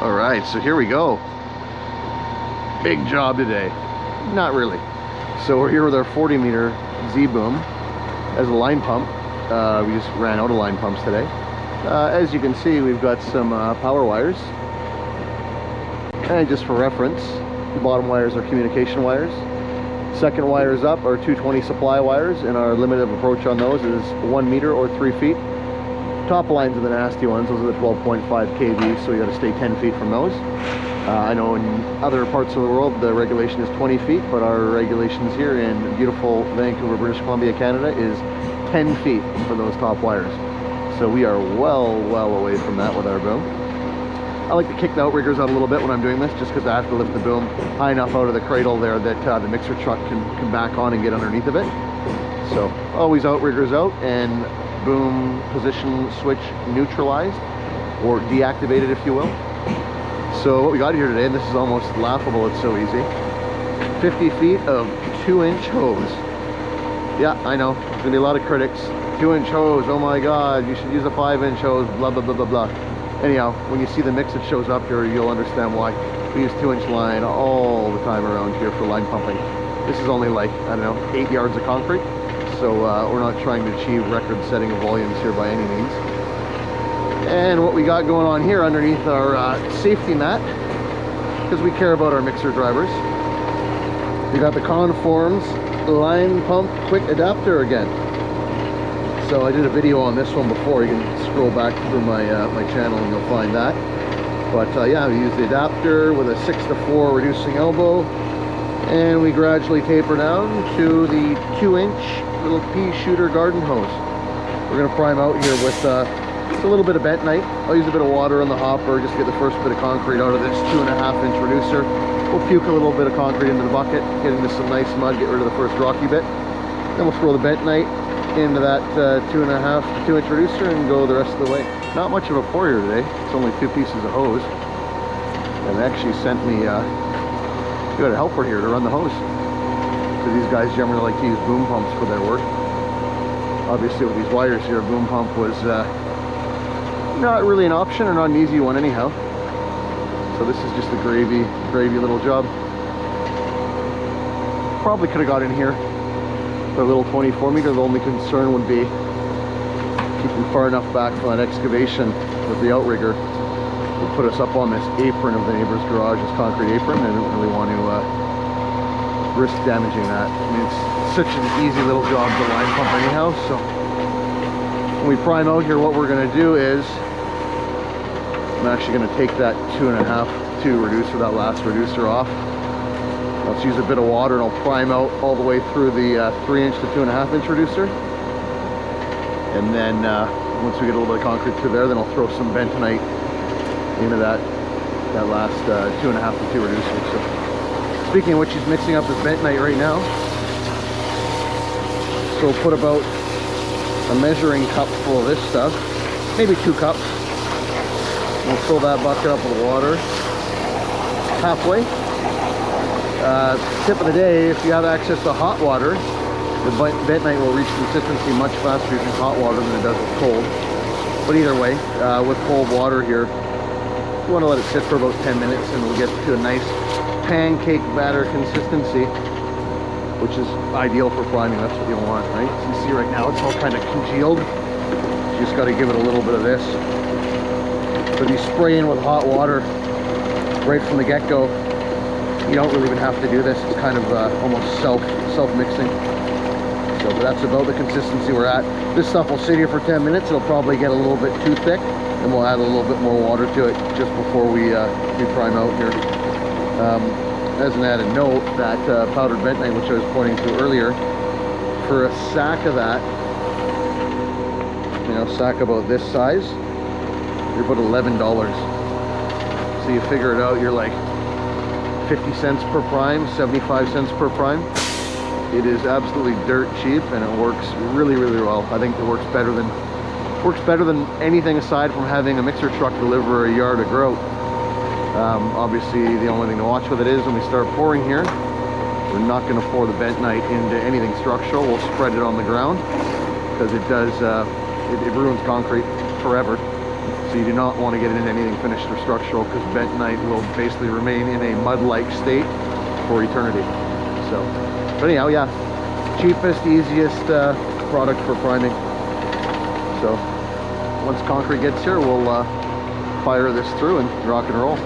All right, so here we go. Big job today. Not really. So we're here with our 40-meter Z-boom as a line pump. We just ran out of line pumps today. As you can see, we've got some power wires. And just for reference, the bottom wires are communication wires. Second wires up are 220 supply wires, and our limit of approach on those is 1 meter or 3 feet. Top lines are the nasty ones. Those are the 12.5 kV, so you got to stay 10 feet from those. I know in other parts of the world the regulation is 20 feet, but our regulations here in beautiful Vancouver, British Columbia, Canada is 10 feet for those top wires. So we are well away from that with our boom. I like to kick the outriggers out a little bit when I'm doing this, just because I have to lift the boom high enough out of the cradle there that the mixer truck can back on and get underneath of it. So always outriggers out and boom position switch neutralized or deactivated, if you will. So what we got here today, and this is almost laughable, it's so easy. 50 feet of 2-inch hose. Yeah, I know, there's gonna be a lot of critics. 2-inch hose, oh my god, you should use a 5-inch hose, blah blah blah blah blah. Anyhow, when you see the mix that shows up here, you'll understand why. We use 2-inch line all the time around here for line pumping. This is only like, I don't know, 8 yards of concrete. So we're not trying to achieve record-setting volumes here by any means. And what we got going on here underneath our safety mat, because we care about our mixer drivers, we got the ConForms line pump quick adapter again. So I did a video on this one before. You can scroll back through my my channel and you'll find that. But yeah, we use the adapter with a 6-to-4 reducing elbow, and we gradually taper down to the 2-inch little pea shooter garden hose. We're going to prime out here with just a little bit of bentonite. I'll use a bit of water on the hopper just to get the first bit of concrete out of this 2.5-inch reducer. We'll puke a little bit of concrete into the bucket, get into some nice mud, get rid of the first rocky bit. Then we'll throw the bentonite into that 2.5 to 2-inch reducer and go the rest of the way. Not much of a pour here today. It's only 2 pieces of hose. And they actually sent me we got a helper here to run the hose. So these guys generally like to use boom pumps for their work. Obviously with these wires here, a boom pump was not really an option, or not an easy one anyhow. So this is just a gravy little job. Probably could have got in here for a little 24-meter. The only concern would be keeping far enough back from that excavation with the outrigger would put us up on this apron of the neighbor's garage, this concrete apron. I don't really want to risk damaging that. I mean, it's such an easy little job to line pump anyhow. So when we prime out here, what we're going to do is I'm actually going to take that 2.5 to reducer, that last reducer off. Let's use a bit of water and I'll prime out all the way through the 3-inch to 2.5-inch reducer. And then once we get a little bit of concrete through there, then I'll throw some bentonite into that last 2.5 to 2 reducer. So speaking of which, he's mixing up his bentonite right now. So we'll put about a measuring cup full of this stuff, maybe 2 cups. We'll fill that bucket up with water halfway. Tip of the day, if you have access to hot water, the bentonite will reach consistency much faster using hot water than it does with cold. But either way, with cold water here, you want to let it sit for about 10 minutes and we'll get to a nice pancake batter consistency, which is ideal for priming. That's what you want, right? So you see right now it's all kind of congealed. You just got to give it a little bit of this. So if you spray in with hot water right from the get-go, you don't really even have to do this. It's kind of almost self-mixing. So but that's about the consistency we're at. This stuff will sit here for 10 minutes. It'll probably get a little bit too thick, and we'll add a little bit more water to it just before we prime out here. As an added note, that powdered bentonite, which I was pointing to earlier, for a sack of that, you know, sack about this size, you're about $11. So you figure it out, you're like 50 cents per prime, 75 cents per prime. It is absolutely dirt cheap, and it works really well. I think it works better than anything aside from having a mixer truck deliver a yard of grout. Obviously the only thing to watch with it is when we start pouring here, we're not going to pour the bentonite into anything structural. We'll spread it on the ground because it does it ruins concrete forever. So you do not want to get into anything finished or structural, because bentonite will basically remain in a mud-like state for eternity. So, but anyhow, yeah, cheapest, easiest product for priming. So once concrete gets here, we'll fire this through and rock and roll.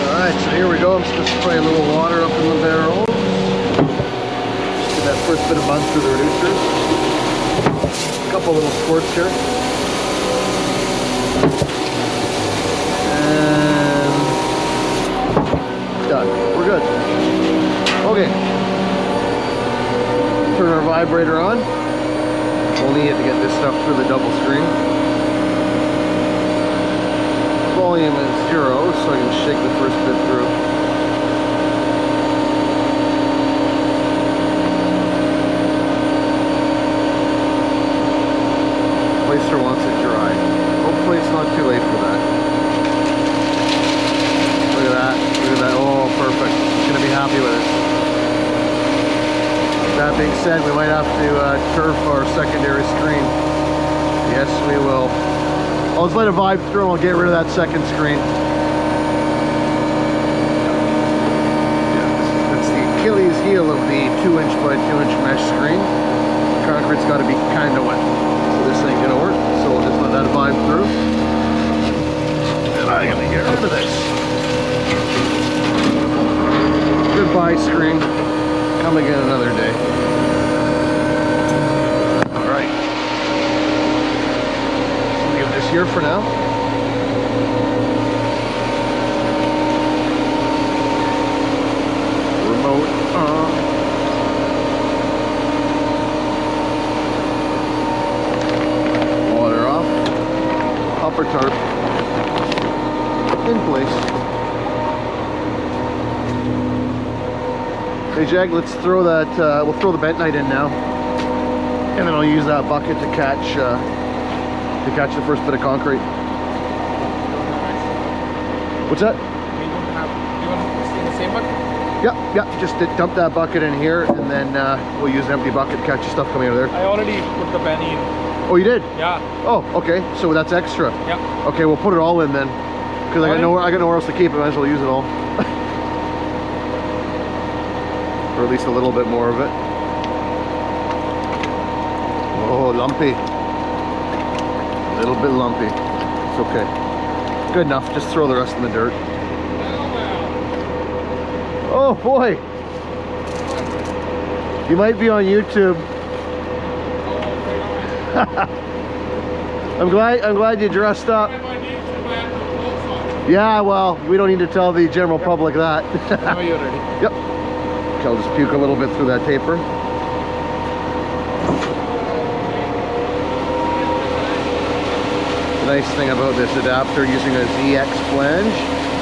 Alright, so here we go. I'm just going to spray a little water up in the barrel. Get that first bit of mud through the reducers. A couple little squirts here. And done. We're good. Okay. Turn our vibrator on. We'll need it to get this stuff through the double screen. Volume is 0, so I can shake the first bit through. Placer wants it dry. Hopefully it's not too late for that. Look at that. Look at that. Oh, perfect. He's going to be happy with it. That being said, we might have to turf our secondary screen. Yes, we will. I'll just let it vibe through and we'll get rid of that second screen. Yeah, that's the Achilles heel of the 2" by 2" mesh screen. The concrete's got to be kind of wet, so this ain't gonna work. So we'll just let that vibe through. And I'm gonna get rid of this. Goodbye screen. Come again another day. Here for now. Remote on. Water off. Upper tarp in place. Hey Jag, let's throw that. We'll throw the bentonite in now, and then I'll use that bucket to catch the first bit of concrete. What's that? Do you want to stay in the same bucket? Yeah, just dump that bucket in here, and then we'll use an empty bucket to catch the stuff coming out of there. I already put the penny in. Oh, you did? Yeah. Oh, okay, so that's extra. Yeah. Okay, we'll put it all in then, because I got nowhere else to keep it. Might as well use it all. Or at least a little bit more of it. Oh, lumpy. A little bit lumpy. It's okay. Good enough. Just throw the rest in the dirt. Oh boy! You might be on YouTube. I'm glad you dressed up. Yeah, well, we don't need to tell the general public that. Are you ready? Yep. I'll just puke a little bit through that taper. The nice thing about this adapter, using a ZX flange,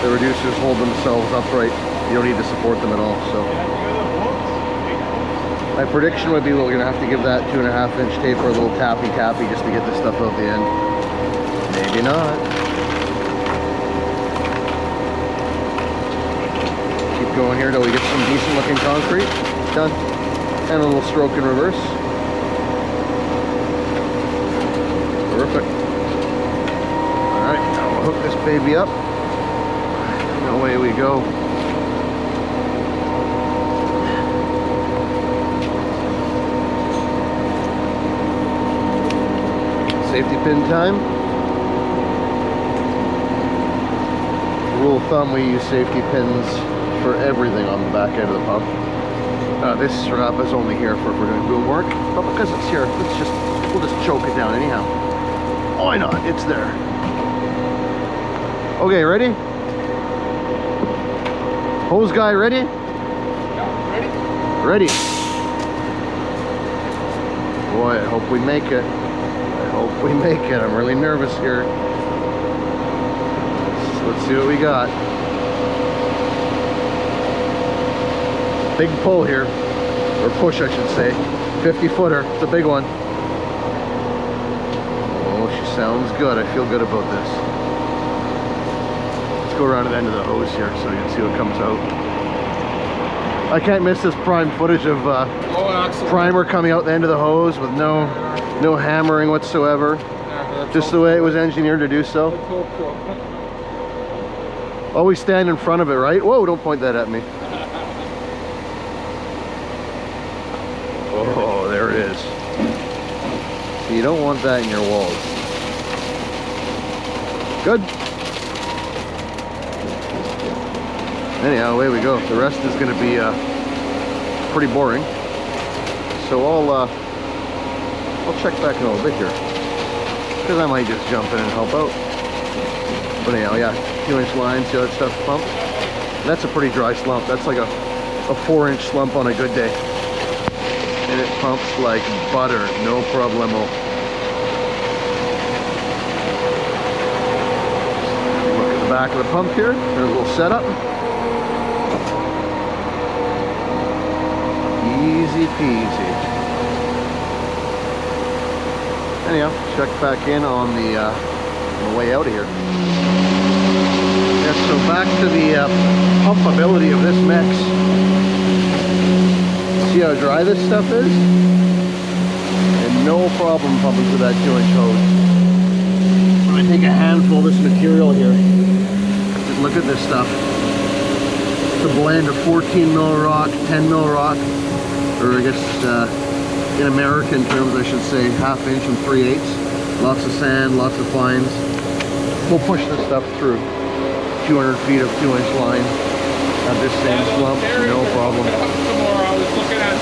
the reducers hold themselves upright. You don't need to support them at all. So my prediction would be we're going to have to give that 2.5" taper a little tappy just to get this stuff out the end. Maybe not. Keep going here till we get some decent looking concrete. Done. And a little stroke in reverse. Perfect. Alright, now we'll hook this baby up. And away we go. Safety pin time. Rule of thumb, we use safety pins for everything on the back end of the pump. This strap is only here for if we're doing boom work, but because it's here, we'll just choke it down anyhow. Why not? It's there. Okay, ready? Hose guy, ready? Yeah, ready? Ready. Boy, I hope we make it. I hope we make it. I'm really nervous here. Let's see what we got. Big pull here, or push I should say. 50-footer, it's a big one. Oh, she sounds good. I feel good about this. Let's go around to the end of the hose here so you can see what comes out. I can't miss this prime footage of primer coming out the end of the hose with no hammering whatsoever. Yeah, Just the way it was engineered to do so. Let's hope so. Always stand in front of it, right? Whoa, don't point that at me. Oh, there it is. So you don't want that in your walls. Good. Anyhow, away we go. The rest is going to be pretty boring. So I'll check back in a little bit here, because I might just jump in and help out. But anyhow, yeah, 2-inch line, see how that stuff pumps? That's a pretty dry slump. That's like a 4-inch slump on a good day. And it pumps like butter, no problemo. Look at the back of the pump here. There's a little setup. Easy peasy. Anyhow, check back in on the way out of here. Yeah, so back to the pumpability of this mix. See how dry this stuff is? And no problem pumping through that 2-inch hose. When I take a handful of this material here, just look at this stuff. It's a blend of 14 mil rock, 10 mil rock, or I guess in American terms I should say 1/2 inch and 3/8. Lots of sand, lots of fines. We'll push this stuff through 200 feet of 2-inch line at this same slump, no problem.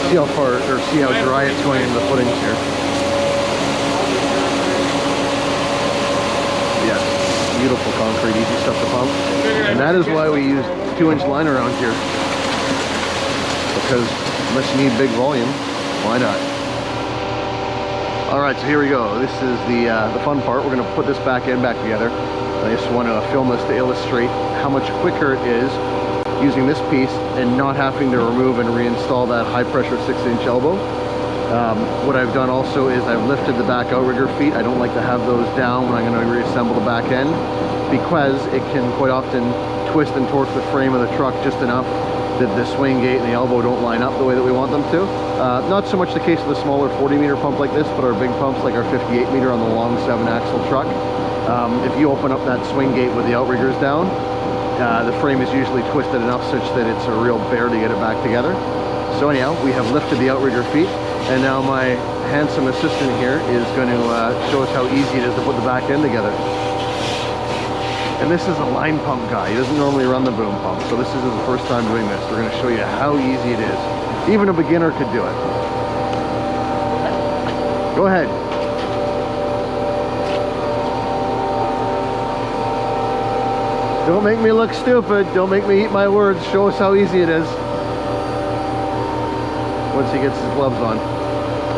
See how far, or see how dry it's going into the footings here. Yeah, beautiful concrete, easy stuff to pump. And that is why we use 2-inch line around here. Because unless you need big volume, why not? All right, so here we go. This is the fun part. We're gonna put this back together. I just want to film this to illustrate how much quicker it is using this piece and not having to remove and reinstall that high pressure 6-inch elbow. What I've done also is I've lifted the back outrigger feet. I don't like to have those down when I'm going to reassemble the back end, because it can quite often twist and torque the frame of the truck just enough that the swing gate and the elbow don't line up the way that we want them to. Not so much the case with a smaller 40-meter pump like this, but our big pumps like our 58-meter on the long 7-axle truck. If you open up that swing gate with the outriggers down, the frame is usually twisted enough such that it's a real bear to get it back together. So anyhow, we have lifted the outrigger feet, and now my handsome assistant here is going to show us how easy it is to put the back end together. And this is a line pump guy. He doesn't normally run the boom pump, so this is his first time doing this. We're going to show you how easy it is. Even a beginner could do it. Go ahead. Don't make me look stupid. Don't make me eat my words. Show us how easy it is. Once he gets his gloves on.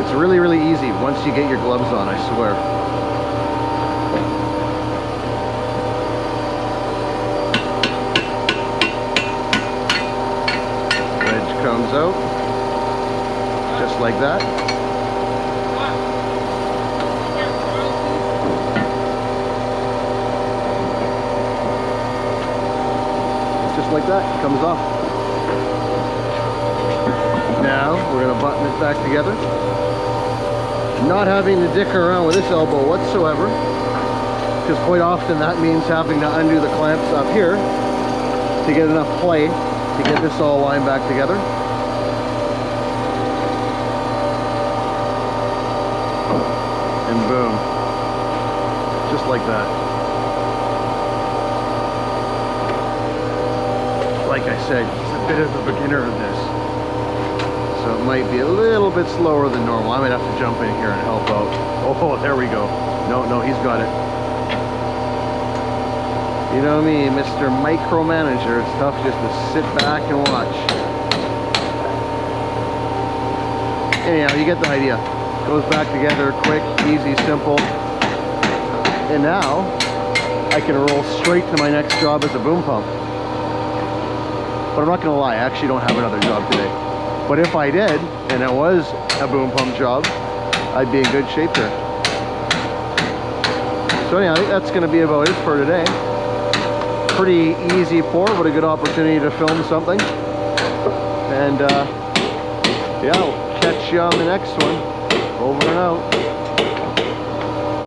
It's really, really easy once you get your gloves on, I swear. Wedge comes out. Just like that. Like that, it comes off. Now we're going to button it back together, not having to dick around with this elbow whatsoever, because quite often that means having to undo the clamps up here to get enough play to get this all lined back together. And boom, just like that. Like I said, he's a bit of a beginner in this, so it might be a little bit slower than normal. I might have to jump in here and help out. Oh, there we go. No, he's got it. You know me, Mr. Micromanager. It's tough just to sit back and watch. Anyhow, you get the idea. Goes back together, quick, easy, simple. And now, I can roll straight to my next job as a boom pump. But I'm not going to lie, I actually don't have another job today. But if I did, and it was a boom pump job, I'd be in good shape here. So anyhow, I think that's going to be about it for today. Pretty easy pour, but a good opportunity to film something. And yeah, I'll catch you on the next one. Over and out.